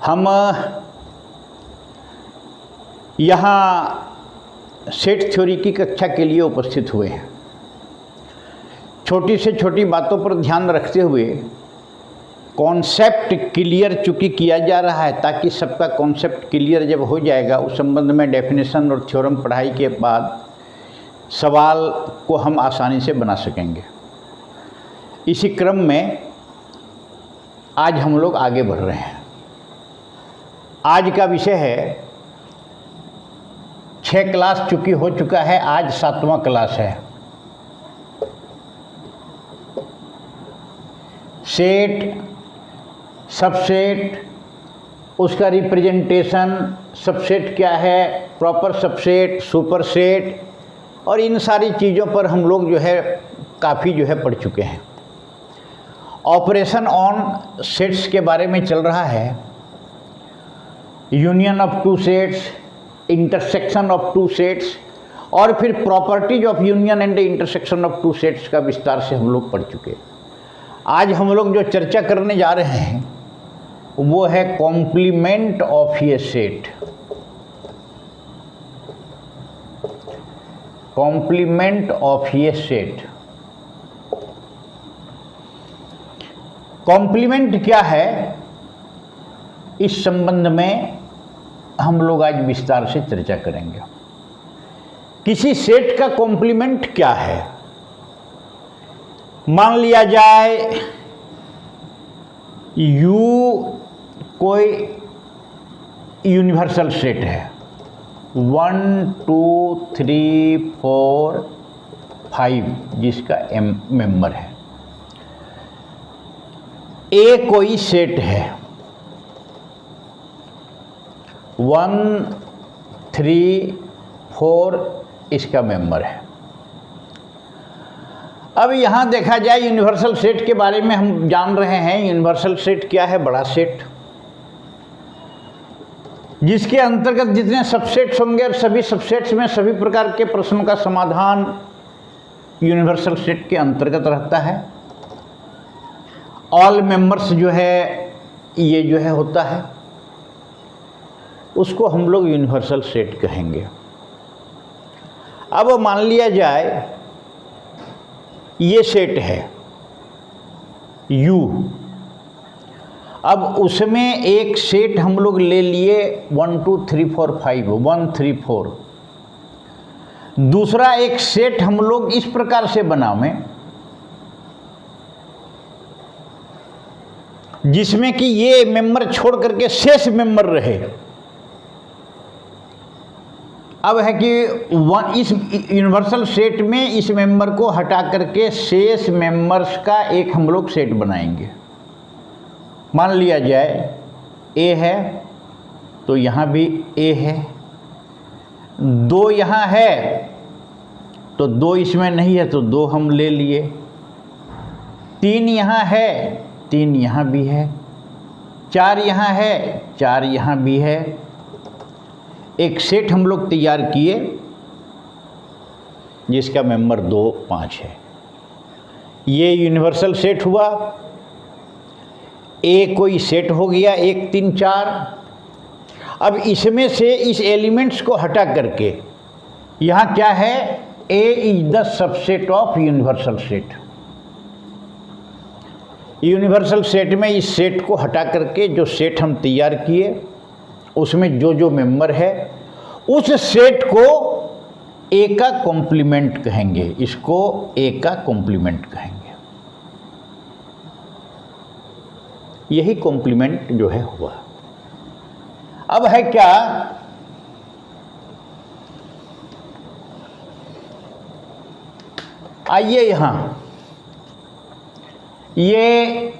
हम यहाँ set theory की कक्षा के लिए उपस्थित हुए हैं। छोटी से छोटी बातों पर ध्यान रखते हुए कॉन्सेप्ट क्लियर चूँकि किया जा रहा है, ताकि सबका कॉन्सेप्ट क्लियर जब हो जाएगा उस संबंध में डेफिनेशन और थ्योरम पढ़ाई के बाद सवाल को हम आसानी से बना सकेंगे। इसी क्रम में आज हम लोग आगे बढ़ रहे हैं। आज का विषय है, 6 क्लास चूँकि हो चुका है, आज 7वां क्लास है। सेट, सबसेट, उसका रिप्रेजेंटेशन, सबसेट क्या है, प्रॉपर सबसेट, सुपरसेट, और इन सारी चीज़ों पर हम लोग जो है काफ़ी जो है पढ़ चुके हैं। ऑपरेशन ऑन सेट्स के बारे में चल रहा है। Union of two sets, intersection of two sets, और फिर properties of union and intersection of two sets का विस्तार से हम लोग पढ़ चुके। आज हम लोग जो चर्चा करने जा रहे हैं वो है complement of A set. Complement of A set. Complement क्या है, इस संबंध में हम लोग आज विस्तार से चर्चा करेंगे। किसी सेट का कॉम्प्लीमेंट क्या है। मान लिया जाए U कोई यूनिवर्सल सेट है, 1 2 3 4 5 जिसका मेंबर है। A कोई सेट है, 1 3 4 इसका मेंबर है। अब यहाँ देखा जाए यूनिवर्सल सेट के बारे में हम जान रहे हैं। यूनिवर्सल सेट क्या है, बड़ा सेट जिसके अंतर्गत जितने सबसेट्स होंगे और सभी सबसेट्स में सभी प्रकार के प्रश्नों का समाधान यूनिवर्सल सेट के अंतर्गत रहता है। ऑल मेंबर्स जो है ये जो है होता है, उसको हम लोग यूनिवर्सल सेट कहेंगे। अब मान लिया जाए ये सेट है U, अब उसमें एक सेट हम लोग ले लिए 1 2 3 4 5 1 3 4। दूसरा एक सेट हम लोग इस प्रकार से बनावें जिसमें कि ये मेंबर छोड़ करके शेष मेंबर रहे। अब है कि इस यूनिवर्सल सेट में इस मेंबर को हटा करके शेष मेंबर्स का एक हम लोग सेट बनाएंगे। मान लिया जाए A है तो यहाँ भी A है, 2 यहाँ है तो 2 इसमें नहीं है तो 2 हम ले लिए, 3 यहाँ है 3 यहाँ भी है, 4 यहाँ है 4 यहाँ भी है। एक सेट हम लोग तैयार किए जिसका मेंबर 2 5 है। ये यूनिवर्सल सेट हुआ। A कोई सेट हो गया 1 3 4। अब इसमें से इस एलिमेंट्स को हटा करके यहाँ क्या है, A is the subset of universal set. Universal set में इस सेट को हटा करके जो सेट हम तैयार किए उसमें जो जो मेंबर है उस सेट को A का कॉम्प्लीमेंट कहेंगे। इसको A का कॉम्प्लीमेंट कहेंगे। यही कॉम्प्लीमेंट जो है हुआ। अब है क्या, आइए यहां ये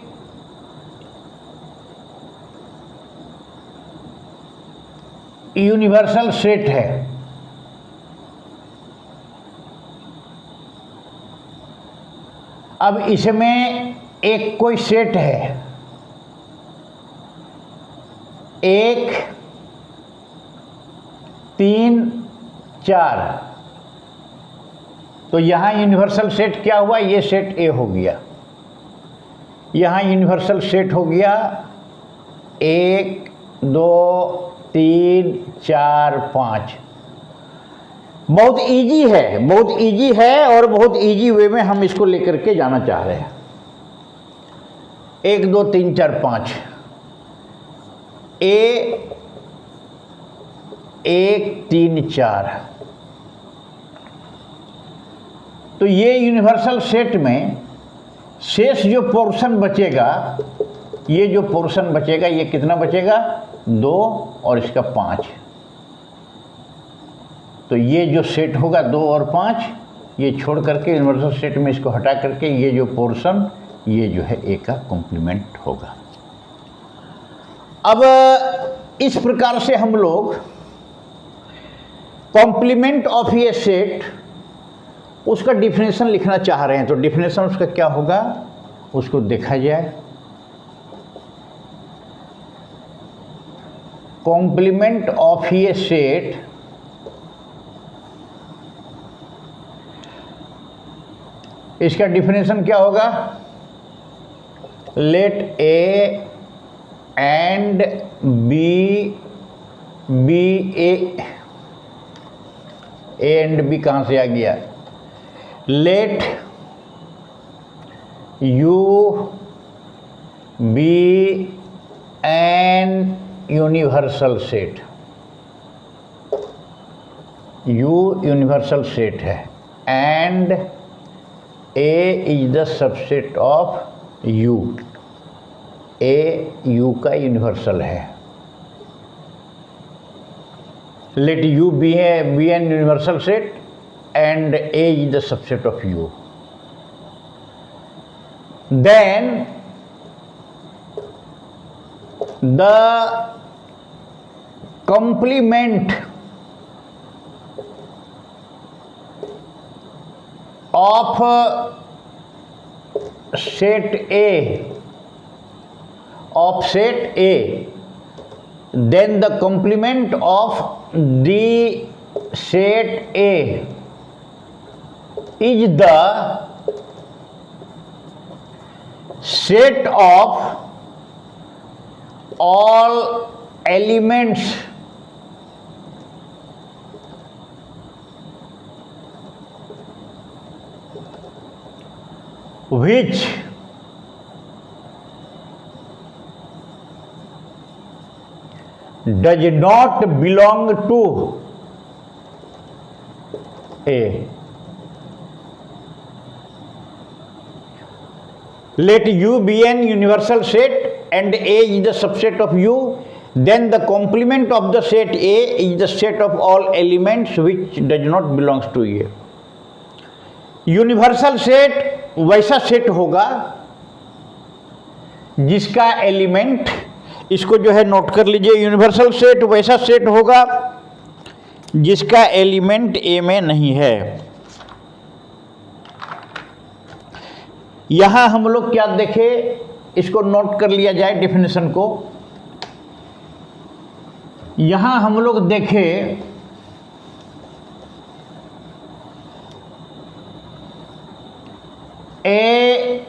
यूनिवर्सल सेट है। अब इसमें एक कोई सेट है, 1 3 4। तो यहाँ यूनिवर्सल सेट क्या हुआ, ये सेट A हो गया। यहाँ यूनिवर्सल सेट हो गया 1 2 3 4 5। बहुत इजी है और बहुत इजी वे में हम इसको लेकर के जाना चाह रहे हैं। 1 2 3 4 5 A 1 3 4। तो ये यूनिवर्सल सेट में शेष जो पोर्शन बचेगा, ये जो पोर्शन बचेगा ये कितना बचेगा? 2 और इसका 5। तो ये जो सेट होगा 2 और 5, ये छोड़ करके यूनिवर्सल सेट में इसको हटा करके ये जो पोर्शन, ये जो है A का कॉम्प्लीमेंट होगा। अब इस प्रकार से हम लोग कॉम्प्लीमेंट ऑफ ए सेट, उसका डिफिनेशन लिखना चाह रहे हैं। तो डिफिनेशन उसका क्या होगा, उसको देखा जाए। कॉम्प्लीमेंट ऑफ ए सेट इसका डिफिनेशन क्या होगा? Let A and B A and B कहाँ से आ गया? Let U be an universal set. U universal set है and A is the subset of U. A U का यूनिवर्सल है। Let U be an universal set and A is the subset of U. Then the complement of set A, then the complement of the set A is the set of all elements which does not belong to A. Let U be an universal set and A is the subset of U, then the complement of the set A is the set of all elements which does not belongs to A. Universal set वैसा set होगा जिसका element, इसको जो है note कर लीजिए, universal set वैसा set होगा जिसका एलिमेंट ए में नहीं है। यहां हम लोग क्या देखें, इसको नोट कर लिया जाए डेफिनेशन को। यहां हम लोग देखें ए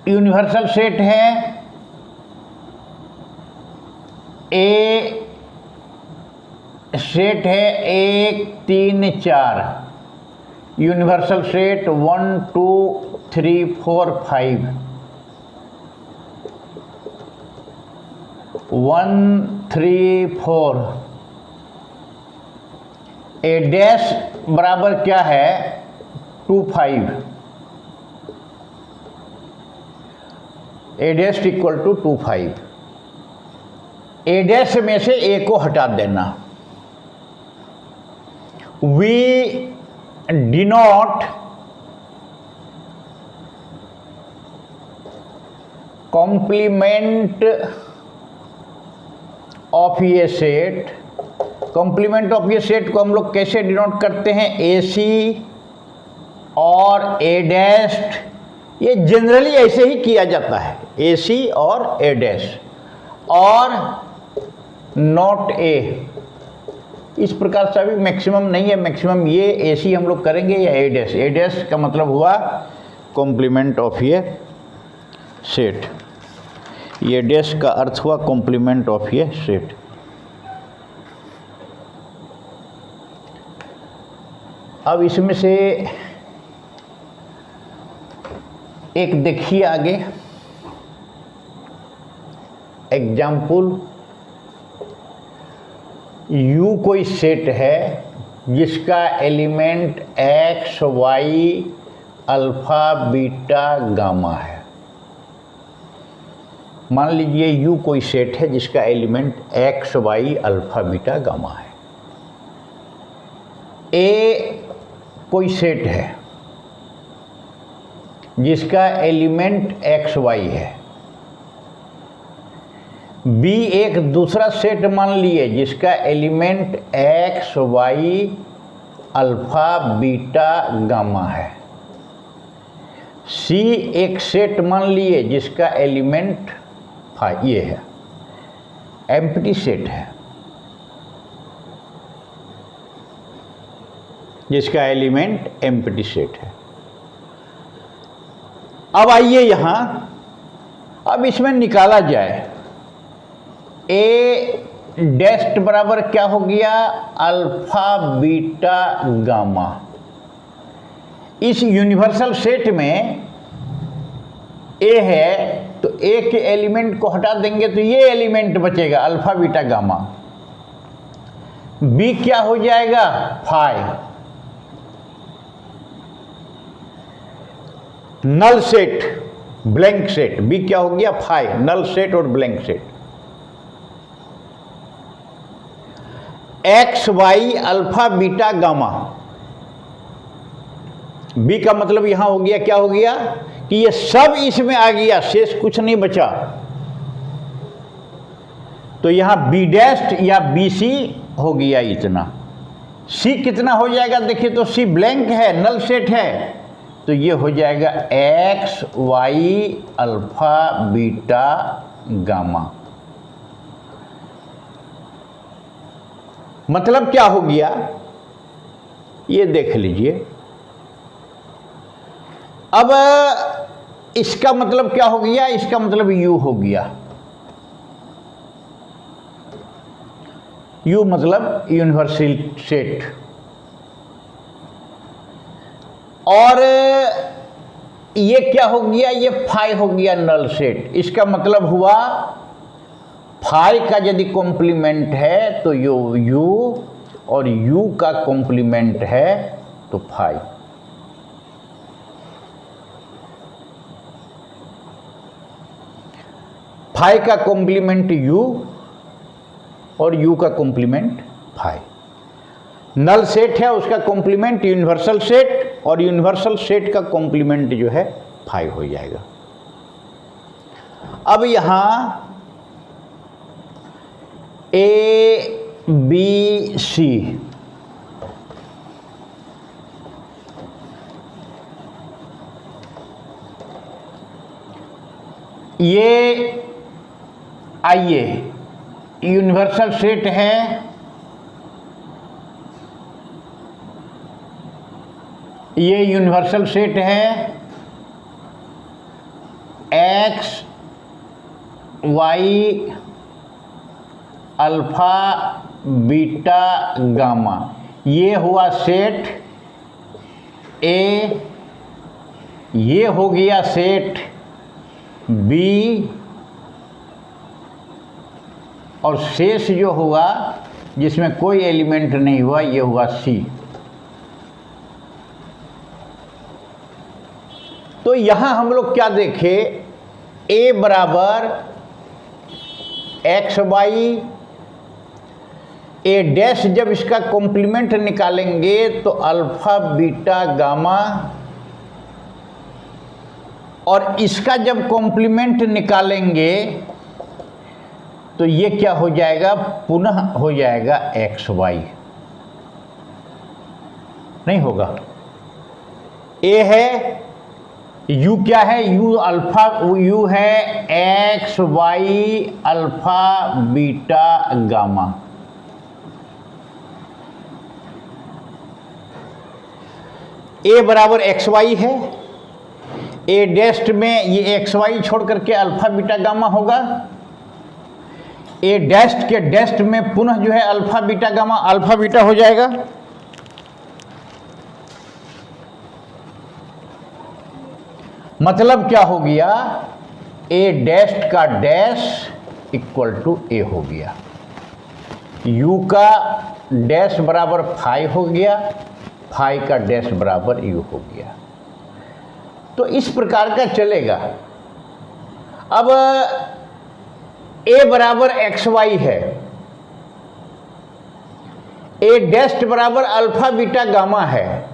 यूनिवर्सल सेट है, ए सेट है 1 3 4, यूनिवर्सल सेट 1 2 3 4 5, 1 3 4। ए डैश बराबर क्या है? 2 5। A dash equal to 2 5। A dash में से ए को हटा देना। We denote complement of a set। Complement of ये सेट को हम लोग कैसे डिनोट करते हैं? ए सी और ए डैश। ये जनरली ऐसे ही किया जाता है, ए सी और ए डैश और नॉट ए। इस प्रकार से अभी मैक्सिमम नहीं है, मैक्सिमम ये ए सी हम लोग करेंगे या ए डैश। ए डैश का मतलब हुआ कॉम्प्लीमेंट ऑफ ये सेट। ये डैश का अर्थ हुआ कॉम्प्लीमेंट ऑफ ये सेट। अब इसमें से एक देखिए आगे एग्जाम्पल, U कोई सेट है जिसका element x, y, alpha, beta, gamma है। मान लीजिए U कोई सेट है जिसका element x, y, alpha, beta, gamma है। A कोई सेट है जिसका एलिमेंट x, y है। B एक दूसरा सेट मान लिए जिसका element x, y, alpha, beta, gamma है। C एक सेट मान लिए जिसका एलिमेंट ये है, एम्प्टी सेट है, जिसका एलिमेंट एम्प्टी सेट है। अब आइए यहां, अब इसमें निकाला जाए ए डैश बराबर क्या हो गया, अल्फा, बीटा, गामा। इस यूनिवर्सल सेट में ए है तो ए के एलिमेंट को हटा देंगे तो ये एलिमेंट बचेगा अल्फा, बीटा, गामा। बी क्या हो जाएगा, phi. Null set, blank set, B क्या हो गया, फाई, नल सेट और blank set. X, Y, alpha, beta, gamma. B का मतलब यहां हो गया, क्या हो गया कि ये सब इसमें आ गया, शेष कुछ नहीं बचा। तो यहां बी डैश या बी सी हो गया इतना। सी कितना हो जाएगा, देखिए तो सी ब्लैंक है, नल सेट है, तो ये हो जाएगा X, Y, alpha, beta, gamma. मतलब क्या हो गया ये देख लीजिए। अब इसका मतलब क्या हो गया, इसका मतलब U हो गया। U मतलब यूनिवर्सल सेट। और ये क्या हो गया, ये फाई हो गया, नल सेट। इसका मतलब हुआ फाई का यदि कॉम्प्लीमेंट है तो U और U का कॉम्प्लीमेंट है तो फाई। फाई का कॉम्प्लीमेंट U और U का कॉम्प्लीमेंट फाई। नल सेट है उसका कॉम्प्लीमेंट यूनिवर्सल सेट और यूनिवर्सल सेट का कॉम्प्लीमेंट जो है फाई हो जाएगा। अब यहां ए बी सी, ये आइए यूनिवर्सल सेट है, ये यूनिवर्सल सेट है x, Y, alpha, beta, gamma. ये हुआ सेट ए, ये हो गया सेट बी, और शेष जो हुआ जिसमें कोई एलिमेंट नहीं हुआ ये हुआ सी। तो यहां हम लोग क्या देखें, ए बराबर एक्स, वाई, ए डैश जब इसका कॉम्प्लीमेंट निकालेंगे तो अल्फा, बीटा, गामा, और इसका जब कॉम्प्लीमेंट निकालेंगे तो ये क्या हो जाएगा, पुनः हो जाएगा एक्स, वाई। नहीं होगा, ए है, यू क्या है, यू अल्फा, यू है x, Y, alpha, beta, gamma. A बराबर एक्स, वाई है, ए डैस्ट में ये एक्स वाई छोड़ करके अल्फा बीटा गामा होगा, ए डैस्ट के डैस्ट में पुनः जो है alpha beta gamma alpha beta हो जाएगा। मतलब क्या हो गया, ए डैस्ट का डैश इक्वल टू ए हो गया, यू का डैश बराबर फाई हो गया, फाई का डैश बराबर यू हो गया। तो इस प्रकार का चलेगा। अब ए बराबर एक्स वाई है, ए डैश बराबर अल्फा बीटा गामा है,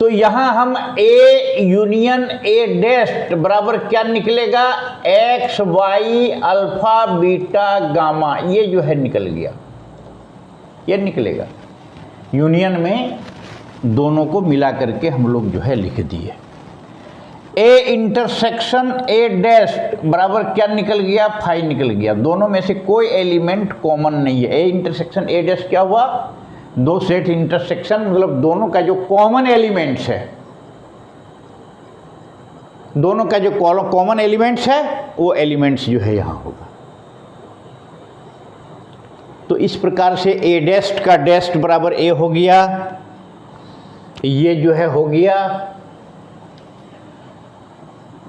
तो यहां हम ए यूनियन ए डैश बराबर क्या निकलेगा, X Y alpha beta gamma, ये जो है निकल गया, ये निकलेगा। यूनियन में दोनों को मिला करके हम लोग जो है लिख दिए। ए इंटरसेक्शन ए डैश बराबर क्या निकल गया, फाई निकल गया। दोनों में से कोई एलिमेंट कॉमन नहीं है। ए इंटरसेक्शन ए डैश क्या हुआ, दो सेट इंटरसेक्शन, मतलब दोनों का जो कॉमन एलिमेंट्स है, दोनों का जो कॉमन एलिमेंट्स है वो एलिमेंट्स जो है यहां होगा। तो इस प्रकार से ए डैश का डैश बराबर ए हो गया, ये जो है हो गया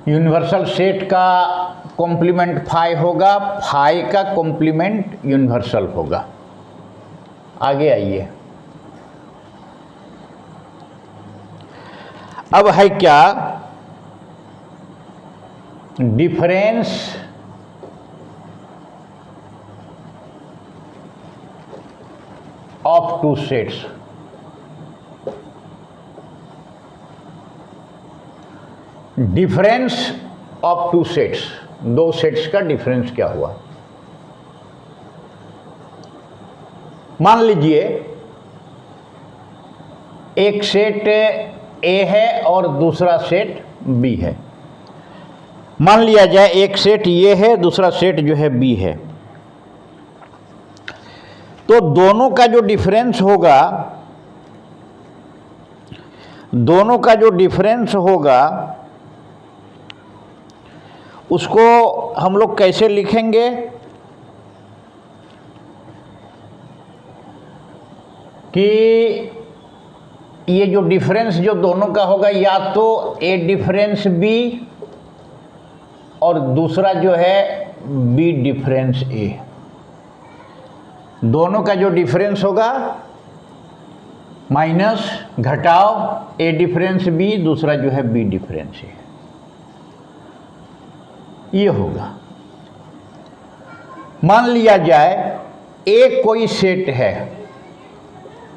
यूनिवर्सल सेट का कॉम्प्लीमेंट फाई होगा, फाई का कॉम्प्लीमेंट यूनिवर्सल होगा। आगे आइए, अब है क्या, difference of two sets. Difference of two sets, दो सेट्स का डिफरेंस क्या हुआ। मान लीजिए एक सेट ए है और दूसरा सेट बी है। मान लिया जाए एक सेट ये है, दूसरा सेट जो है बी है, तो दोनों का जो डिफरेंस होगा, दोनों का जो डिफरेंस होगा उसको हम लोग कैसे लिखेंगे, कि ये जो डिफरेंस जो दोनों का होगा, या तो ए डिफरेंस बी और दूसरा जो है बी डिफरेंस ए। दोनों का जो डिफरेंस होगा माइनस घटाओ ए डिफरेंस बी, दूसरा जो है बी डिफरेंस ए, ये होगा। मान लिया जाए ए कोई सेट है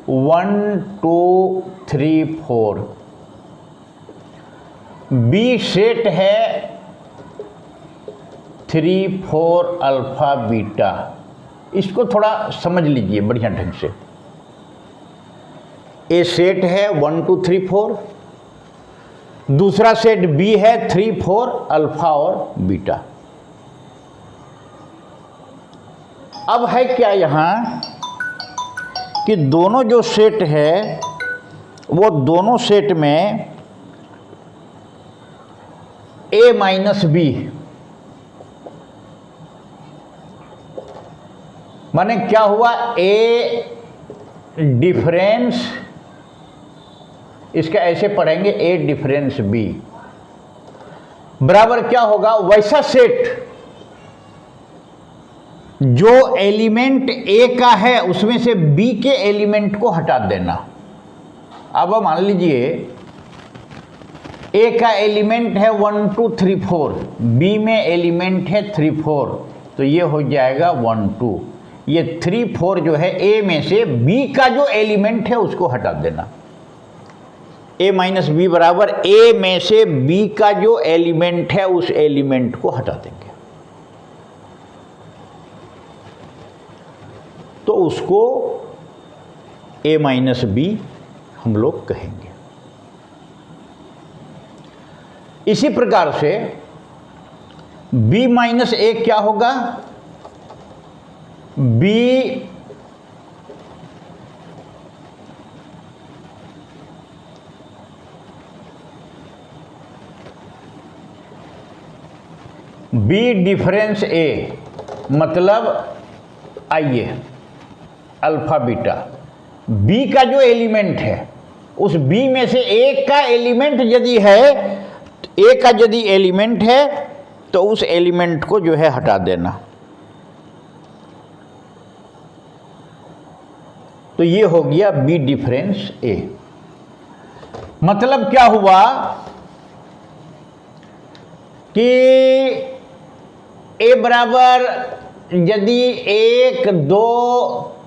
1 2 3 4, बी सेट है 3 4 अल्फा बीटा। इसको थोड़ा समझ लीजिए बढ़िया ढंग से। ए सेट है 1 2 3 4, दूसरा सेट बी है 3 4 अल्फा और बीटा। अब है क्या यहां कि दोनों जो सेट है वो दोनों सेट में ए माइनस बी, माने क्या हुआ, ए डिफरेंस, इसका ऐसे पढ़ेंगे ए डिफरेंस बी बराबर क्या होगा, वैसा सेट जो एलिमेंट ए का है उसमें से बी के एलिमेंट को हटा देना। अब मान लीजिए ए का एलिमेंट है 1 2 3 4, बी में एलिमेंट है 3 4, तो ये हो जाएगा 1 2। ये 3 4 जो है ए में से बी का जो एलिमेंट है उसको हटा देना। ए माइनस बी बराबर ए में से बी का जो एलिमेंट है उस एलिमेंट को हटा देंगे, तो उसको ए माइनस बी हम लोग कहेंगे। इसी प्रकार से बी माइनस ए क्या होगा, बी बी डिफरेंस ए, मतलब आइए अल्फा बीटा, बी का जो एलिमेंट है उस बी में से एक का एलिमेंट यदि है, ए का यदि एलिमेंट है तो उस एलिमेंट को जो है हटा देना। तो ये हो गया बी डिफरेंस ए। मतलब क्या हुआ कि ए बराबर यदि 1 2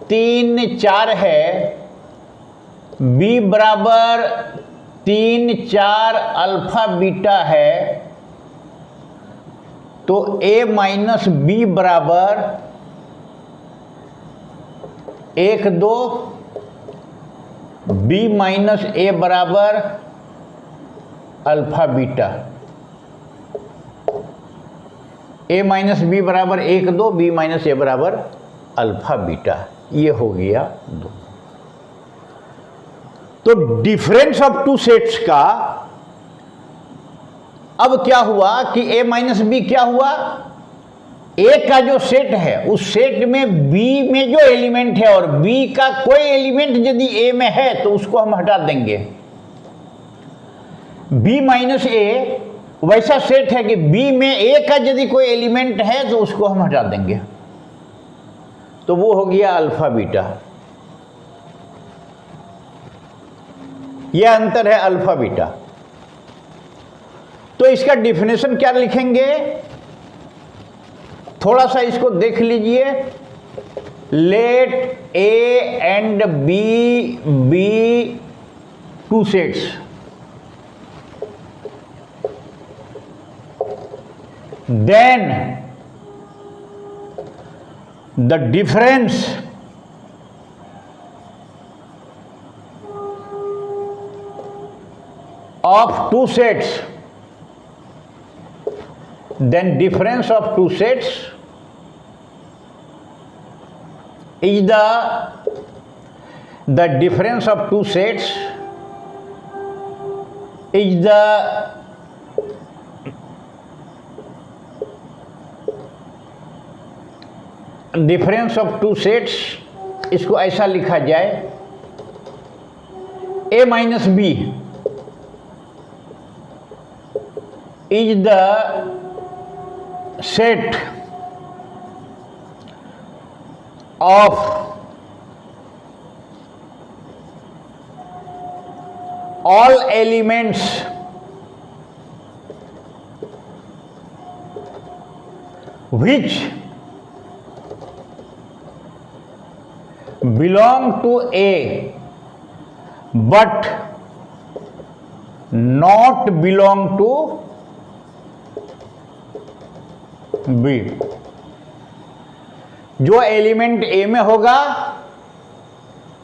3 4 है, बी बराबर 3 4 अल्फा बीटा है, तो ए माइनस बी बराबर 1 2, बी माइनस ए बराबर अल्फा बीटा, ए माइनस बी बराबर 1 2, बी माइनस ए बराबर अल्फा बीटा। ये हो गया 2। तो डिफरेंस ऑफ टू सेट्स का अब क्या हुआ कि ए माइनस बी क्या हुआ, ए का जो सेट है उस सेट में बी में जो एलिमेंट है और बी का कोई एलिमेंट यदि ए में है तो उसको हम हटा देंगे। बी माइनस ए वैसा सेट है कि बी में ए का यदि कोई एलिमेंट है तो उसको हम हटा देंगे, तो वो हो गया अल्फा बीटा। यह अंतर है अल्फा बीटा। तो इसका डिफिनेशन क्या लिखेंगे, थोड़ा सा इसको देख लीजिए। Let A and B be two sets, then the difference of two sets, then difference of two sets is the difference of two sets is the difference of two sets. इसको ऐसा लिखा जाए, A minus B is the set of all elements which belong to A but not belong to B। जो element ए में होगा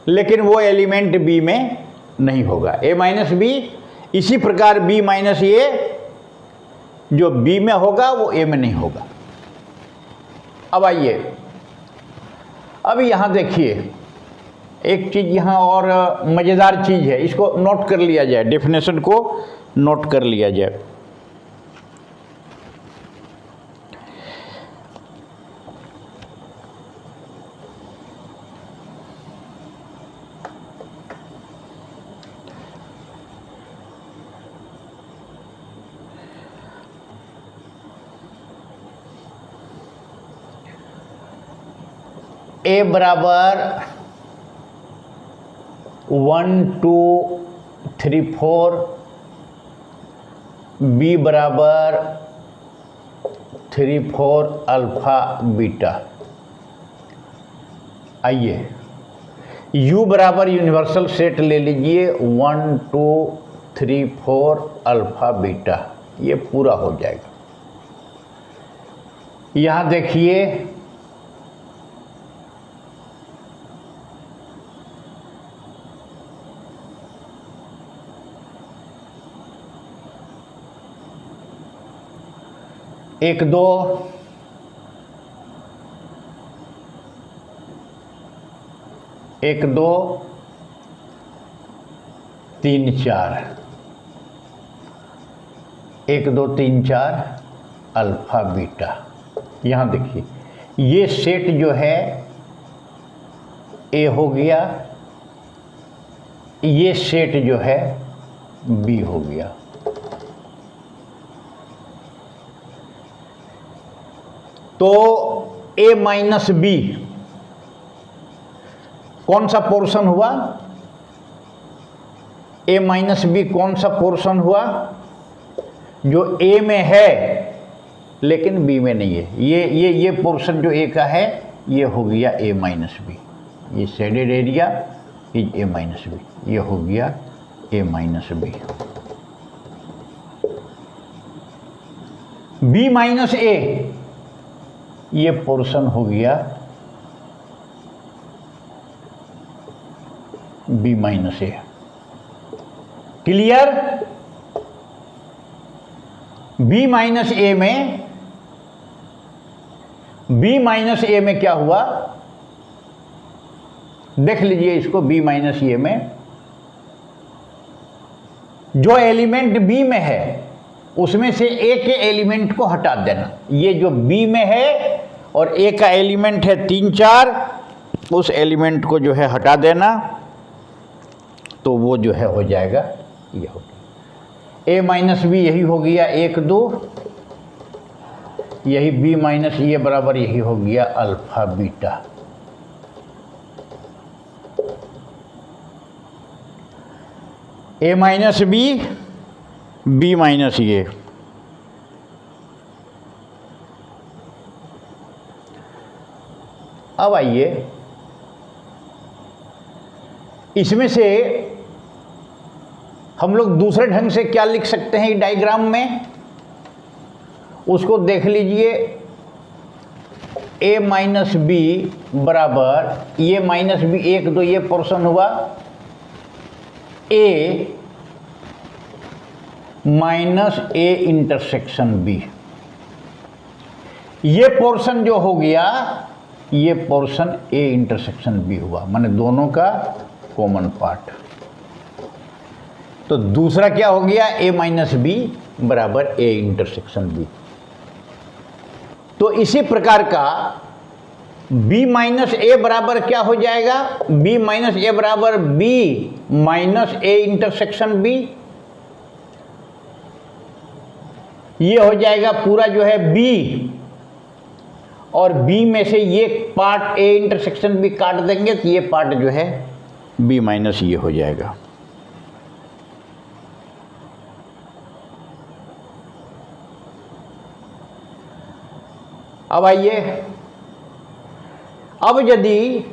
लेकिन वो element B में नहीं होगा, ए माइनस बी। इसी प्रकार बी माइनस ए जो बी में होगा वो ए में नहीं होगा। अब आइए, अब यहाँ देखिए एक चीज़ यहाँ और मज़ेदार चीज़ है, इसको नोट कर लिया जाए, डेफिनेशन को नोट कर लिया जाए। ए बराबर 1 2 3 4, बी बराबर 3 4 अल्फा बीटा। आइए U बराबर यूनिवर्सल सेट ले लीजिए, 1 2 3 4 अल्फा बीटा, ये पूरा हो जाएगा। यहाँ देखिए एक दो एक दो 3 4, 1 2 3 4, अल्फा बीटा। यहाँ देखिए ये सेट जो है ए हो गया, ये सेट जो है बी हो गया। तो ए माइनस बी कौन सा पोर्शन हुआ? ए माइनस बी कौन सा पोर्शन हुआ? जो ए में है लेकिन बी में नहीं है। ये पोर्शन जो ए का है ये हो गया ए माइनस बी। ये shaded area is A minus B, ये हो गया A minus B. B minus A ये पोर्शन हो गया B minus A. Clear? B minus A में, बी माइनस ए में क्या हुआ देख लीजिए इसको। बी माइनस ए में जो एलिमेंट बी में है उसमें से ए के एलिमेंट को हटा देना। ये जो बी में है और ए का एलिमेंट है 3 4, उस एलिमेंट को जो है हटा देना, तो वो जो है हो जाएगा ये हो गया ए माइनस बी। यही हो गया 1 2, यही बी माइनस ए बराबर यही हो गया अल्फा बीटा। ए माइनस बी, बी माइनस ए। अब आइए इसमें से हम लोग दूसरे ढंग से क्या लिख सकते हैं डायग्राम में, उसको देख लीजिए। ए माइनस बी बराबर ये माइनस बी 1 2 ये पोर्शन हुआ, ए माइनस ए इंटरसेक्शन बी। ये पोर्शन जो हो गया ये पोर्शन ए इंटरसेक्शन बी हुआ, माने दोनों का कॉमन पार्ट। तो दूसरा क्या हो गया ए माइनस बी बराबर ए इंटरसेक्शन बी। तो इसी प्रकार का बी माइनस ए बराबर क्या हो जाएगा? बी माइनस ए बराबर B minus A intersection B. ये हो जाएगा पूरा जो है बी, और बी में से ये पार्ट ए इंटरसेक्शन बी काट देंगे तो ये पार्ट जो है बी माइनस ये हो जाएगा। अब आइए, अब यदि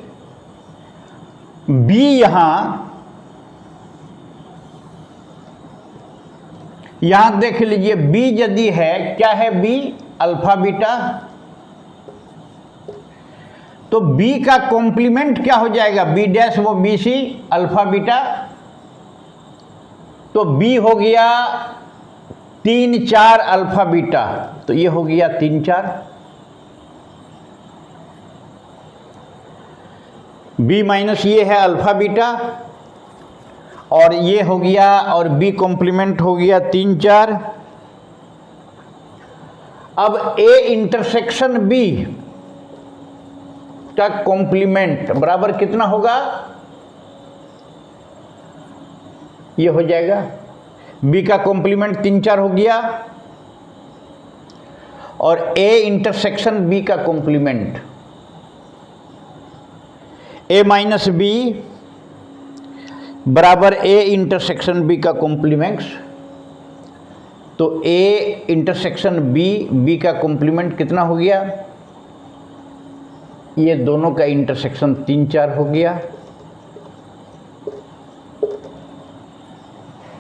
बी यहां देख लीजिए, बी यदि है क्या है बी अल्फा बीटा, तो बी का कॉम्प्लीमेंट क्या हो जाएगा? बी डैश वो बी सी अल्फा बीटा। तो बी हो गया 3 4 अल्फा बीटा, तो ये हो गया 3 4। बी माइनस ये है अल्फा बीटा, और ये हो गया, और बी कॉम्प्लीमेंट हो गया 3 4। अब ए इंटरसेक्शन बी का कॉम्प्लीमेंट बराबर कितना होगा? ये हो जाएगा बी का कॉम्प्लीमेंट 3 4 हो गया, और ए इंटरसेक्शन बी का कॉम्प्लीमेंट ए माइनस बी बराबर ए इंटरसेक्शन बी का कॉम्प्लीमेंट्स। तो ए इंटरसेक्शन बी, बी का कॉम्प्लीमेंट कितना हो गया? ये दोनों का इंटरसेक्शन 3 4 हो गया,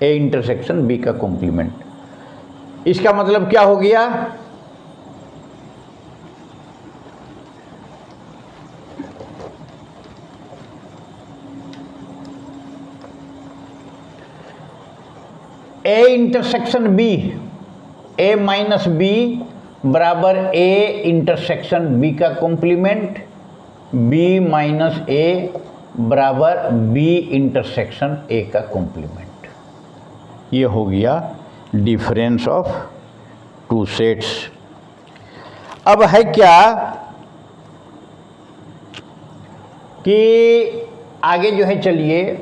ए इंटरसेक्शन बी का कॉम्प्लीमेंट। इसका मतलब क्या हो गया? A intersection B, A minus B बराबर ए इंटरसेक्शन बी का कॉम्प्लीमेंट, बी माइनस ए बराबर बी इंटरसेक्शन ए का कॉम्प्लीमेंट। ये हो गया डिफरेंस ऑफ 2 सेट्स अब है क्या कि आगे जो है चलिए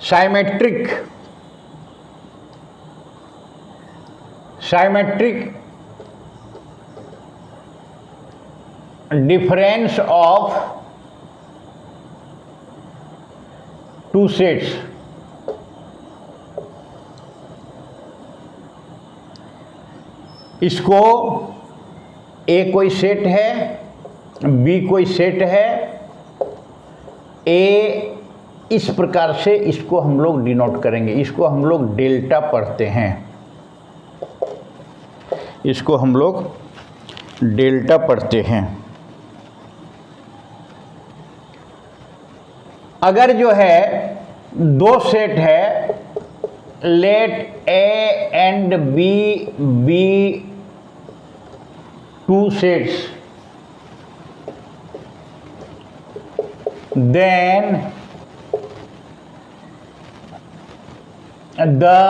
symmetric difference of two sets. इसको ए कोई सेट है, बी कोई सेट है, ए इस प्रकार से इसको हम लोग डिनोट करेंगे। इसको हम लोग डेल्टा पढ़ते हैं, इसको हम लोग डेल्टा पढ़ते हैं। अगर जो है दो सेट है, let A and B two sets, then the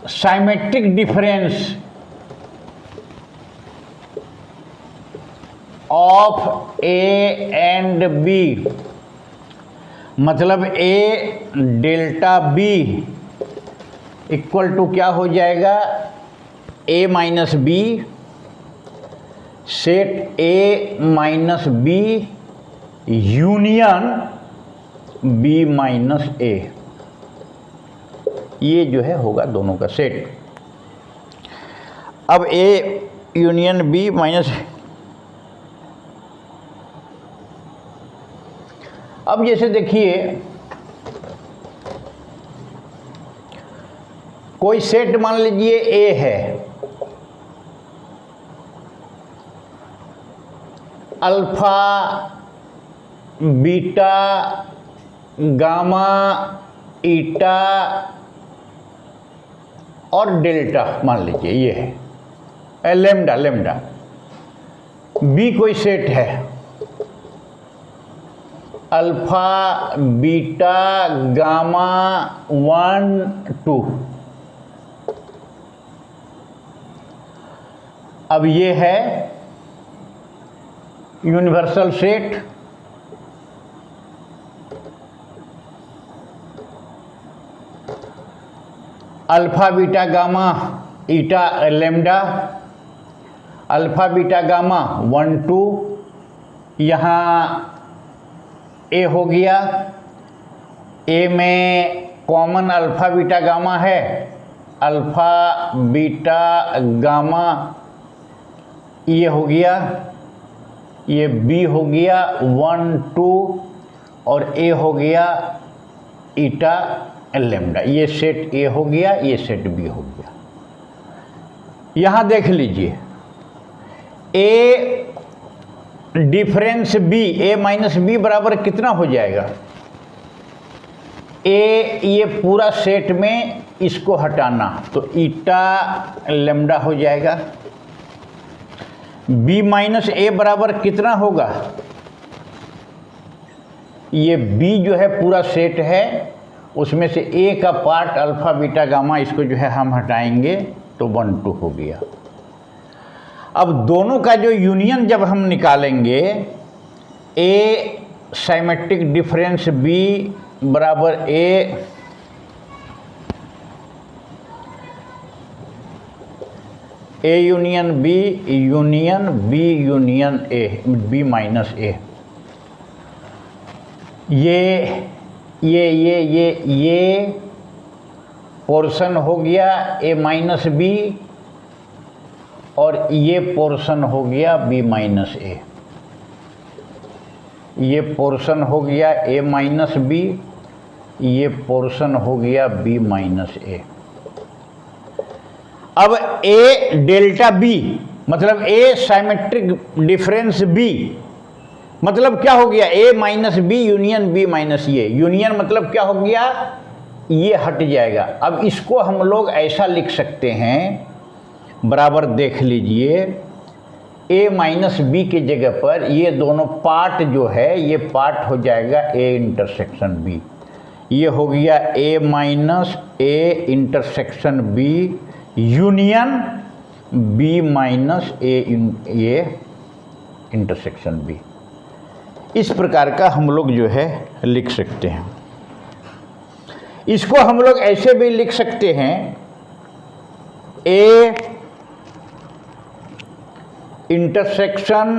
symmetric difference of A and B, मतलब A delta B equal to क्या हो जाएगा, A minus B set A minus B union B minus A, ये जो है होगा दोनों का सेट। अब A यूनियन B माइनस, अब जैसे देखिए कोई सेट मान लीजिए A है, अल्फा बीटा गामा ईटा और डेल्टा मान लीजिए ये है, लेम्डा लेम्डा। बी कोई सेट है, अल्फा बीटा गामा 1 2। अब ये है universal set, alpha beta gamma eta lambda, alpha beta gamma 1 2, यहाँ ए हो गया, ए में कॉमन अल्फा बीटा गामा है, अल्फा बीटा गामा ये हो गया, ये बी हो गया 1 2 और ए हो गया ईटा लेम्डा। ये सेट ए हो गया, ये सेट बी हो गया। यहाँ देख लीजिए ए difference B, A minus B बराबर कितना हो जाएगा, ए ये पूरा सेट में इसको हटाना तो ईटा लेम्डा हो जाएगा। बी माइनस ए बराबर कितना होगा, ये बी जो है पूरा सेट है, उसमें से ए का पार्ट अल्फा बीटा गामा इसको जो है हम हटाएंगे तो 1 2 हो गया। अब दोनों का जो यूनियन जब हम निकालेंगे, ए साइमेट्रिक डिफरेंस बी बराबर A union B union A, B minus A, ये पोर्शन हो गया ए माइनस बी और ये पोर्शन हो गया बी माइनस ए, ये पोर्शन हो गया ए माइनस बी, ये पोर्शन हो गया बी माइनस ए। अब ए डेल्टा बी मतलब ए साइमेट्रिक डिफरेंस बी मतलब क्या हो गया, A minus B union B minus A. Union मतलब क्या हो गया, ये हट जाएगा। अब इसको हम लोग ऐसा लिख सकते हैं, बराबर देख लीजिए, ए माइनस बी के जगह पर ये दोनों पार्ट जो है ये पार्ट हो जाएगा ए इंटरसेक्शन बी। ये हो गया A minus A intersection B union B minus A intersection B. इस प्रकार का हम लोग जो है लिख सकते हैं। इसको हम लोग ऐसे भी लिख सकते हैं, ए इंटरसेक्शन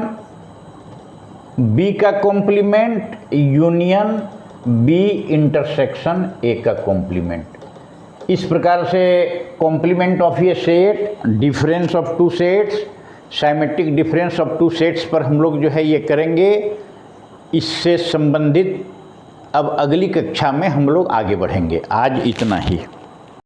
बी का complement union B intersection A का कॉम्प्लीमेंट। इस प्रकार से कॉम्प्लीमेंट ऑफ ये set, difference of two sets, symmetric difference of two sets पर हम लोग जो है ये करेंगे। इससे संबंधित अब अगली कक्षा में हम लोग आगे बढ़ेंगे। आज इतना ही।